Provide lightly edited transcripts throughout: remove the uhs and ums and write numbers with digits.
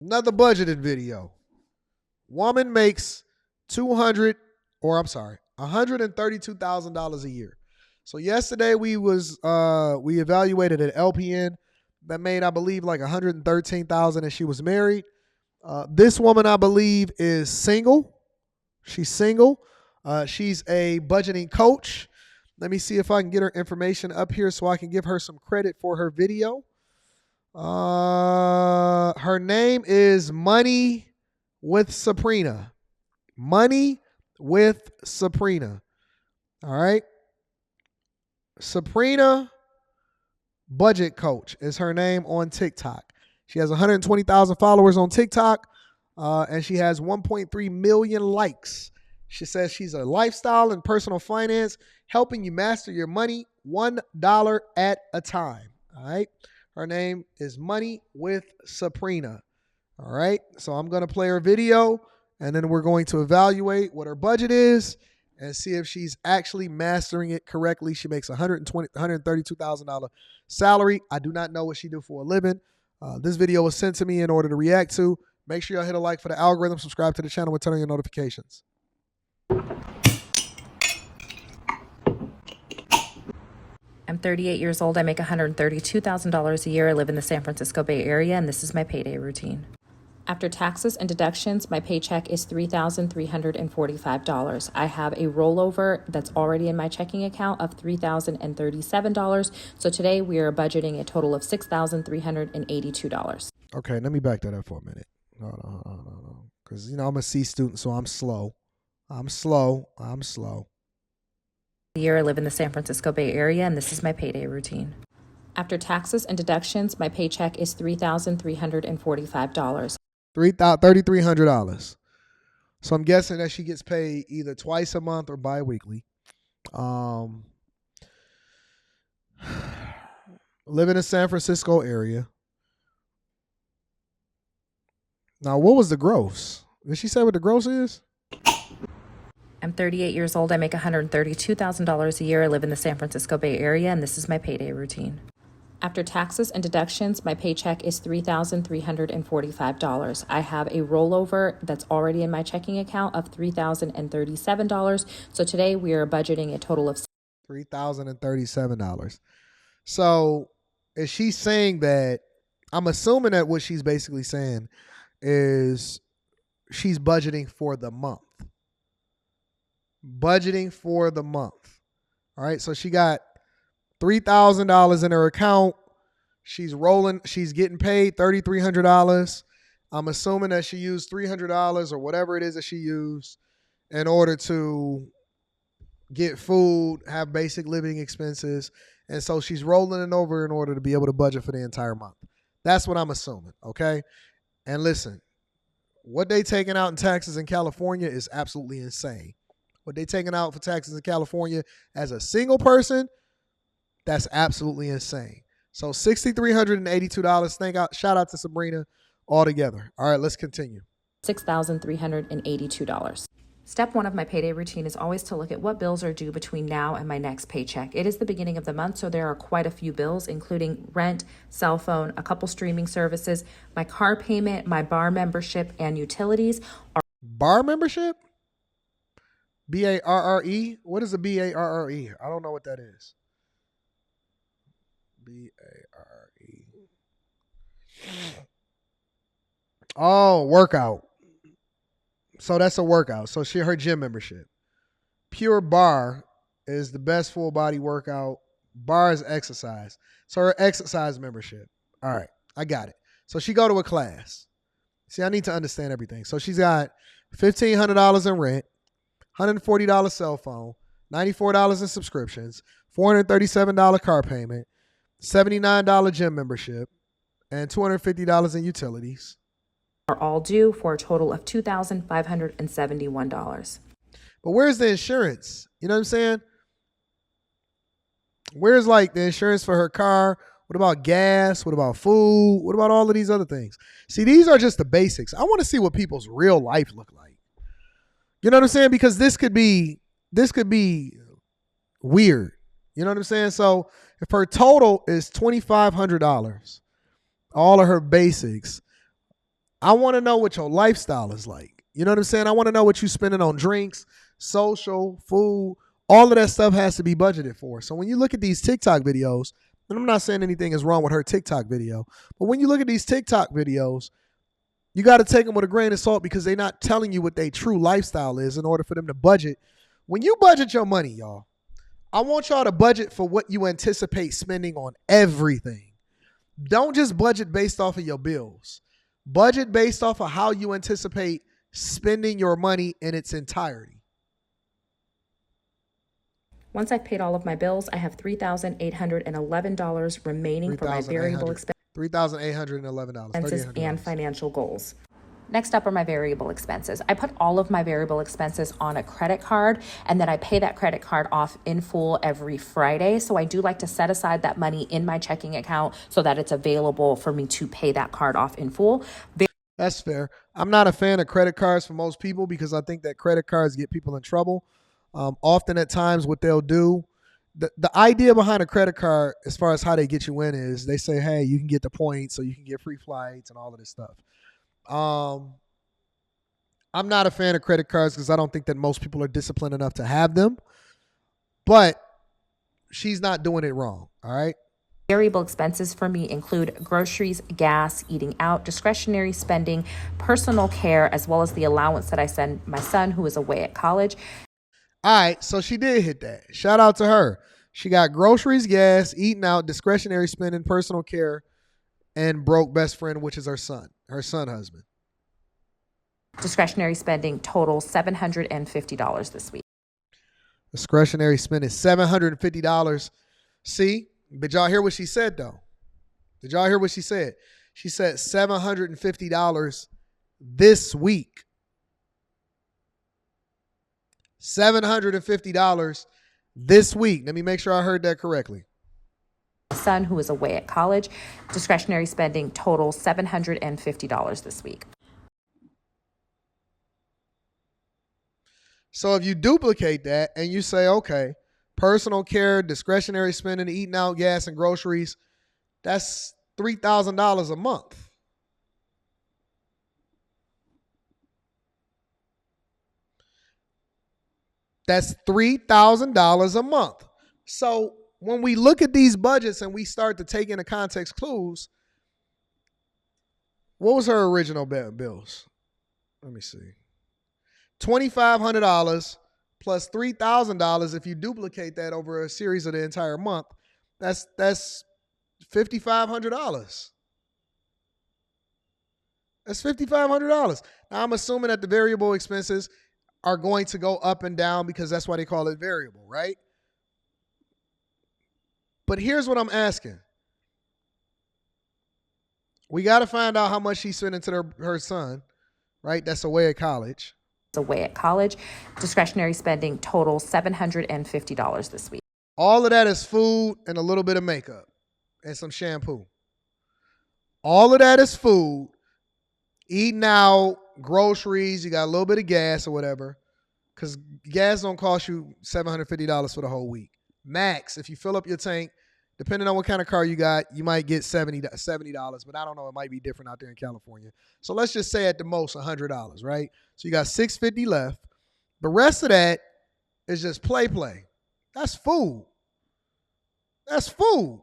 Another budgeted video. Woman makes $132,000 a year. So yesterday we evaluated an LPN that made, I believe, like $113,000, and she was married. This woman, I believe, is single. She's single. She's a budgeting coach. Let me see if I can get her information up here so I can give her some credit for her video. Her name is Money with Sabrina. Money with Sabrina. All right. Sabrina Budget Coach is her name on TikTok. She has 120,000 followers on TikTok, and she has 1.3 million likes. She says she's a lifestyle and personal finance, helping you master your money $1 at a time. All right. Her name is Money with Sabrina. All right. So I'm going to play her video, and then we're going to evaluate what her budget is and see if she's actually mastering it correctly. She makes $132,000 salary. I do not know what she do for a living. This video was sent to me in order to react to. Make sure y'all hit a like for the algorithm, subscribe to the channel, and turn on your notifications. I'm 38 years old. I make $132,000 a year. I live in the San Francisco Bay Area, and this is my payday routine. After taxes and deductions, my paycheck is $3,345. I have a rollover that's already in my checking account of $3,037. So today we are budgeting a total of $6,382. Okay, let me back that up for a minute. Hold on. Because, I'm a C student, so I'm slow. I'm slow. A year I live in the San Francisco Bay Area, and this is my payday routine. After taxes and deductions, my paycheck is $3,345. $3,300. So I'm guessing that she gets paid either twice a month or bi-weekly. Live in the San Francisco area. Now, what was the gross? Did she say what the gross is? I'm 38 years old. I make $132,000 a year. I live in the San Francisco Bay Area, and this is my payday routine. After taxes and deductions, my paycheck is $3,345. I have a rollover that's already in my checking account of $3,037. So today we are budgeting a total of $3,037. So is she saying that, I'm assuming that what she's basically saying is she's budgeting for the month. Budgeting for the month. All right. So she got $3,000 in her account. She's getting paid $3,300. I'm assuming that she used $300 or whatever it is that she used in order to get food, have basic living expenses. And so she's rolling it over in order to be able to budget for the entire month. That's what I'm assuming. Okay. And listen, what they taking out in taxes in California is absolutely insane. What they taking out for taxes in California as a single person, that's absolutely insane. So $6,382. Shout out to Sabrina altogether. All right, let's continue. $6,382. Step one of my payday routine is always to look at what bills are due between now and my next paycheck. It is the beginning of the month, so there are quite a few bills, including rent, cell phone, a couple streaming services, my car payment, my bar membership, and utilities. Bar membership? B-A-R-R-E? What is a B-A-R-R-E? I don't know what that is. B-A-R-R-E. Oh, workout. So that's a workout. So her gym membership. Pure Bar is the best full body workout. Bar is exercise. So her exercise membership. All right, I got it. So she go to a class. See, I need to understand everything. So she's got $1,500 in rent, $140 cell phone, $94 in subscriptions, $437 car payment, $79 gym membership, and $250 in utilities. Are all due for a total of $2,571. But where's the insurance? You know what I'm saying? Where's like the insurance for her car? What about gas? What about food? What about all of these other things? See, these are just the basics. I want to see what people's real life look like. You know what I'm saying? Because this could be weird. You know what I'm saying? So if her total is $2,500, all of her basics, I want to know what your lifestyle is like. You know what I'm saying? I want to know what you're spending on drinks, social, food. All of that stuff has to be budgeted for. So when you look at these TikTok videos, and I'm not saying anything is wrong with her TikTok video, but when you look at these TikTok videos, you got to take them with a grain of salt because they're not telling you what their true lifestyle is in order for them to budget. When you budget your money, y'all, I want y'all to budget for what you anticipate spending on everything. Don't just budget based off of your bills. Budget based off of how you anticipate spending your money in its entirety. Once I've paid all of my bills, I have $3,811 remaining for my variable expenses $3,811. and financial goals. Next up are my variable expenses. I put all of my variable expenses on a credit card, and then I pay that credit card off in full every Friday. So I do like to set aside that money in my checking account so that it's available for me to pay that card off in full. That's fair. I'm not a fan of credit cards for most people because I think that credit cards get people in trouble. Often at times what they'll do, the idea behind a credit card as far as how they get you in is they say, hey, you can get the points so you can get free flights and all of this stuff. I'm not a fan of credit cards because I don't think that most people are disciplined enough to have them. But she's not doing it wrong, all right? Variable expenses for me include groceries, gas, eating out, discretionary spending, personal care, as well as the allowance that I send my son who is away at college. All right, so she did hit that. Shout out to her. She got groceries, gas, eating out, discretionary spending, personal care, and broke best friend, which is her son husband. Discretionary spending total $750 this week. Discretionary spending $750. See, did y'all hear what she said though? Did y'all hear what she said? She said $750 this week. $750 this week. Let me make sure I heard that correctly. Son who is away at college. Discretionary spending total $750 this week. So if you duplicate that and you say, okay, personal care, discretionary spending, eating out, gas, and groceries, that's $3,000 a month. That's $3,000 a month. So when we look at these budgets and we start to take into context clues, what was her original bills? Let me see. $2,500 plus $3,000. If you duplicate that over a series of the entire month, that's $5,500. That's $5,500. Now I'm assuming that the variable expenses are going to go up and down because that's why they call it variable, right? But here's what I'm asking. We got to find out how much she's spending to her son, right? That's away at college. Away at college. Discretionary spending total $750 this week. All of that is food and a little bit of makeup and some shampoo. All of that is food, eating out, groceries, you got a little bit of gas or whatever, because gas don't cost you $750 for the whole week. Max, if you fill up your tank, depending on what kind of car you got, you might get $70, but I don't know, it might be different out there in California. So let's just say at the most $100, right? So you got $650 left. The rest of that is just play. That's food. That's food.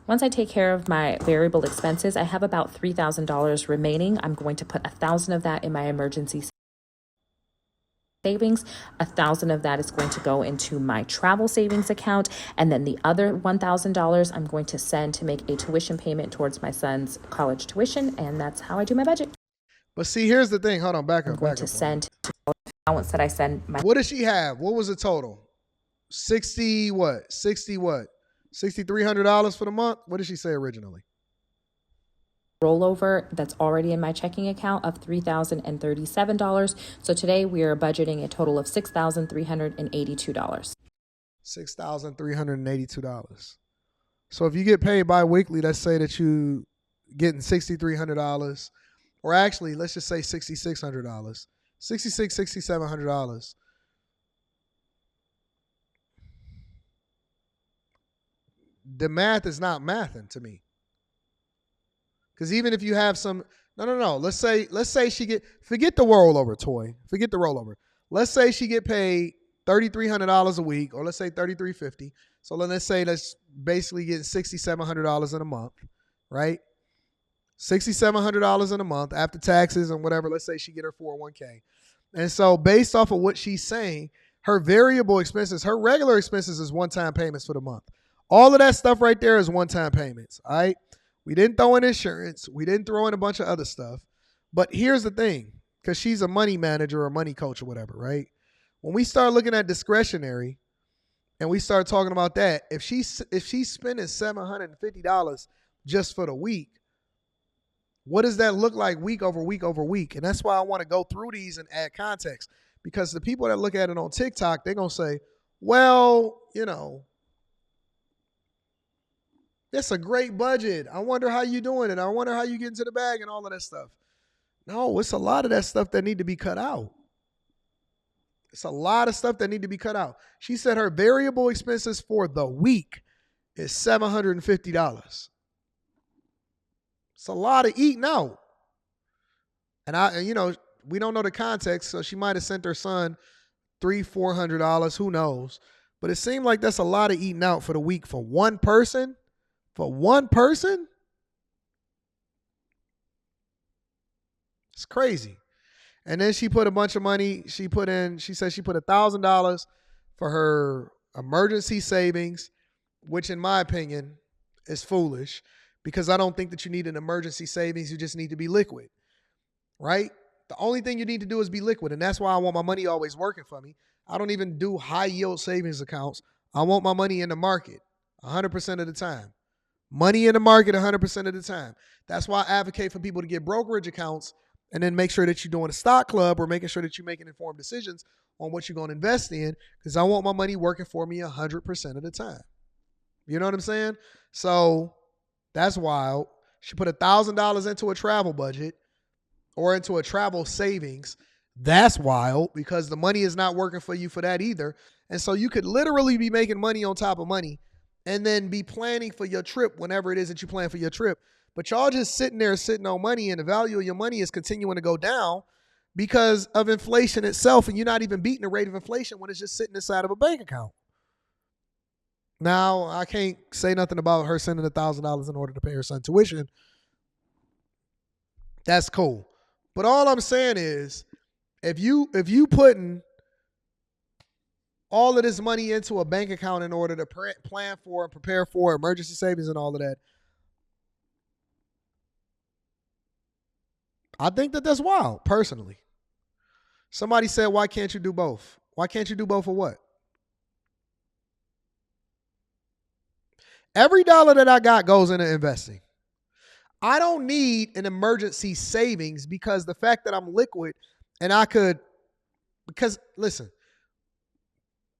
Once I take care of my variable expenses, I have about $3,000 remaining. I'm going to put $1,000 of that in my emergency savings. $1,000 of that is going to go into my travel savings account. And then the other $1,000 I'm going to send to make a tuition payment towards my son's college tuition. And that's how I do my budget. But see, here's the thing. Hold on, back up. I'm going to send allowance that I send my. What does she have? What was the total? $6,300 for the month? What did she say originally? Rollover that's already in my checking account of $3,037. So today we are budgeting a total of $6,382. $6,382. So if you get paid bi-weekly, let's say that you getting $6,300, or actually let's just say $6,600, $6,700. the math is not mathing to me. Because even if you have some, no. Let's say she forget the rollover, toy. Forget the rollover. Let's say she get paid $3,300 a week, or let's say $3,350. So let's say that's basically getting $6,700 in a month, right? $6,700 in a month after taxes and whatever. Let's say she get her 401k. And so based off of what she's saying, her variable expenses, her regular expenses is one-time payments for the month. All of that stuff right there is one-time payments. All right. We didn't throw in insurance. We didn't throw in a bunch of other stuff. But here's the thing, because she's a money manager or money coach or whatever, right? When we start looking at discretionary and we start talking about that, if she's spending $750 just for the week, what does that look like week over week over week? And that's why I want to go through these and add context, because the people that look at it on TikTok, they're going to say, well, that's a great budget. I wonder how you doing it. I wonder how you get into the bag and all of that stuff. No, it's a lot of that stuff that need to be cut out. It's a lot of stuff that need to be cut out. She said her variable expenses for the week is $750. It's a lot of eating out. And we don't know the context, so she might have sent her son $300-$400. Who knows? But it seemed like that's a lot of eating out for the week for one person. For one person? It's crazy. And then she put a bunch of money. She said she put $1,000 for her emergency savings, which in my opinion is foolish, because I don't think that you need an emergency savings. You just need to be liquid, right? The only thing you need to do is be liquid. And that's why I want my money always working for me. I don't even do high yield savings accounts. I want my money in the market 100% of the time. Money in the market 100% of the time. That's why I advocate for people to get brokerage accounts and then make sure that you're doing a stock club or making sure that you're making informed decisions on what you're going to invest in, because I want my money working for me 100% of the time. You know what I'm saying? So that's wild. She put $1,000 into a travel budget or into a travel savings. That's wild, because the money is not working for you for that either. And so you could literally be making money on top of money and then be planning for your trip whenever it is that you plan for your trip. But y'all just sitting on money, and the value of your money is continuing to go down because of inflation itself, and you're not even beating the rate of inflation when it's just sitting inside of a bank account. Now, I can't say nothing about her sending $1,000 in order to pay her son tuition. That's cool. But all I'm saying is, if you putting all of this money into a bank account in order to plan for and prepare for emergency savings and all of that, I think that that's wild, personally. Somebody said, why can't you do both? Why can't you do both of what? Every dollar that I got goes into investing. I don't need an emergency savings, because the fact that I'm liquid and because listen,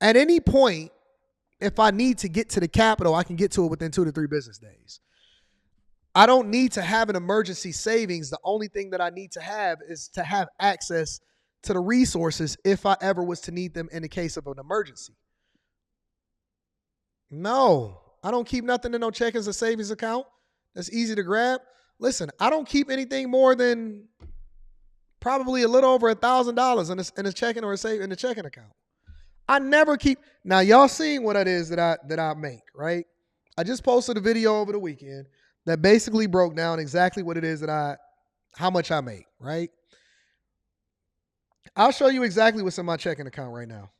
at any point, if I need to get to the capital, I can get to it within 2 to 3 business days. I don't need to have an emergency savings. The only thing that I need to have is to have access to the resources if I ever was to need them in the case of an emergency. No, I don't keep nothing in no checkings or savings account. That's easy to grab. Listen, I don't keep anything more than probably a little over $1,000 in a checking or in a checking account. I never keep. Now y'all seeing what it is that I make, right? I just posted a video over the weekend that basically broke down exactly what it is how much I make, right? I'll show you exactly what's in my checking account right now.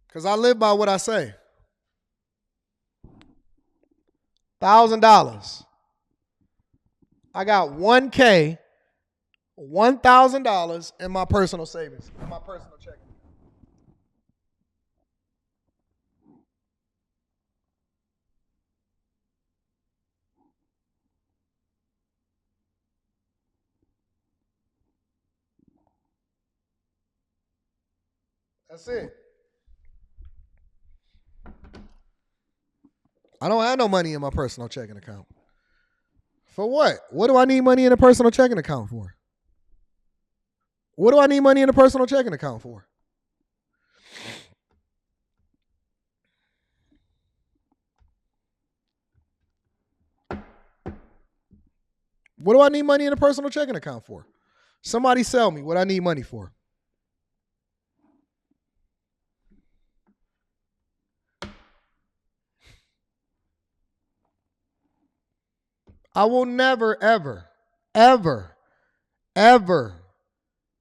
Because I live by what I say. $1,000. I got $1,000, $1,000 in my personal savings, in my personal checking. That's it. I don't have no money in my personal checking account. For what? What do I need money in a personal checking account for? What do I need money in a personal checking account for? What do I need money in a personal checking account for? Somebody sell me what I need money for. I will never, ever, ever, ever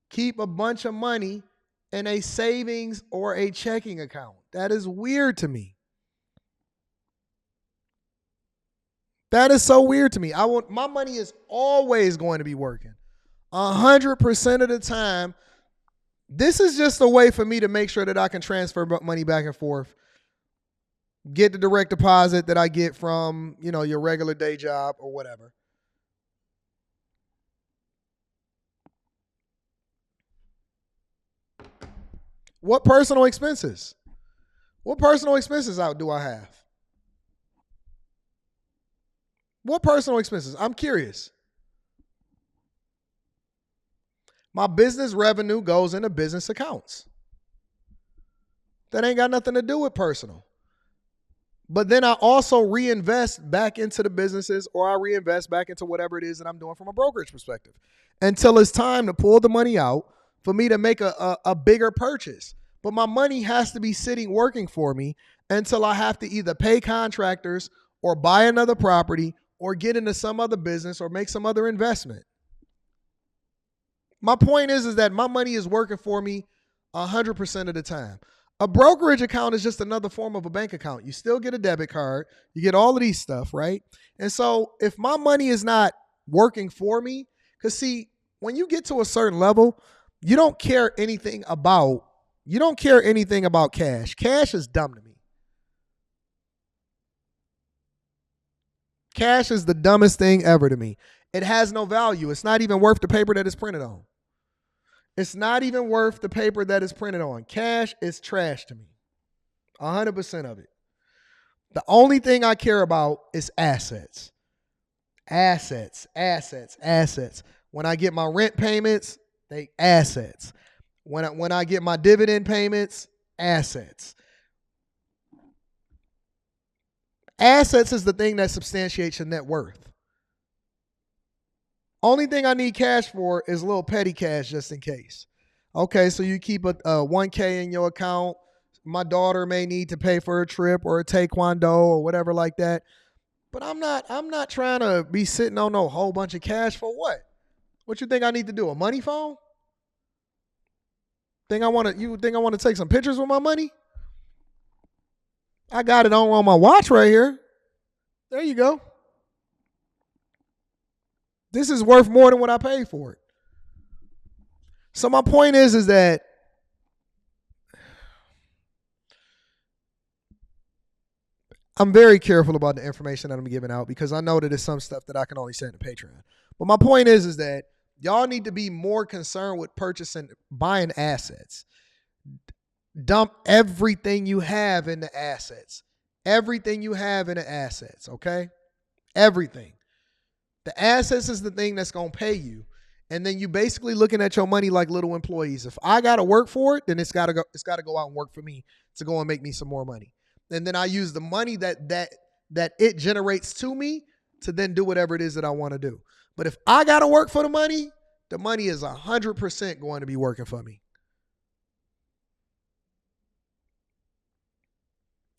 keep a bunch of money in a savings or a checking account. That is weird to me. That is so weird to me. My money is always going to be working. 100% of the time. This is just a way for me to make sure that I can transfer money back and forth, get the direct deposit that I get from, your regular day job or whatever. What personal expenses? What personal expenses out do I have? What personal expenses? I'm curious. My business revenue goes into business accounts. That ain't got nothing to do with personal. But then I also reinvest back into the businesses, or I reinvest back into whatever it is that I'm doing from a brokerage perspective until it's time to pull the money out for me to make a bigger purchase. But my money has to be sitting working for me until I have to either pay contractors or buy another property or get into some other business or make some other investment. My point is that my money is working for me 100% of the time. A brokerage account is just another form of a bank account. You still get a debit card. You get all of these stuff, right? And so if my money is not working for me, because see, when you get to a certain level, you don't care anything about cash. Cash is dumb to me. Cash is the dumbest thing ever to me. It has no value. It's not even worth the paper that it's printed on. It's not even worth the paper that it's printed on. Cash is trash to me. 100% of it. The only thing I care about is assets. Assets. When I get my rent payments, they assets. When I get my dividend payments, assets. Assets is the thing that substantiates your net worth. Only thing I need cash for is a little petty cash just in case. Okay, so you keep a 1K in your account. My daughter may need to pay for a trip or a taekwondo or whatever like that. But I'm not trying to be sitting on no whole bunch of cash for what? What you think I need to do? A money phone? You think I want to take some pictures with my money? I got it on my watch right here. There you go. This is worth more than what I paid for it. So my point is that I'm very careful about the information that I'm giving out because I know that it's some stuff that I can only send to Patreon. But my point is that y'all need to be more concerned with buying assets. Dump everything you have into assets. Everything you have into assets, okay? Everything. The assets is the thing that's going to pay you. And then you basically looking at your money like little employees. If I got to work for it, then it's got to go out and work for me to go and make me some more money. And then I use the money that it generates to me to then do whatever it is that I want to do. But if I got to work for the money is 100% going to be working for me.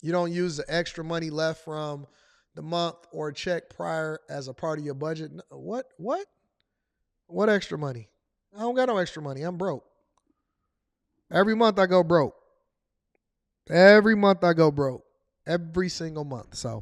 You don't use the extra money left from the month or a check prior as a part of your budget. What? What extra money? I don't got no extra money. I'm broke. Every month I go broke. Every single month. So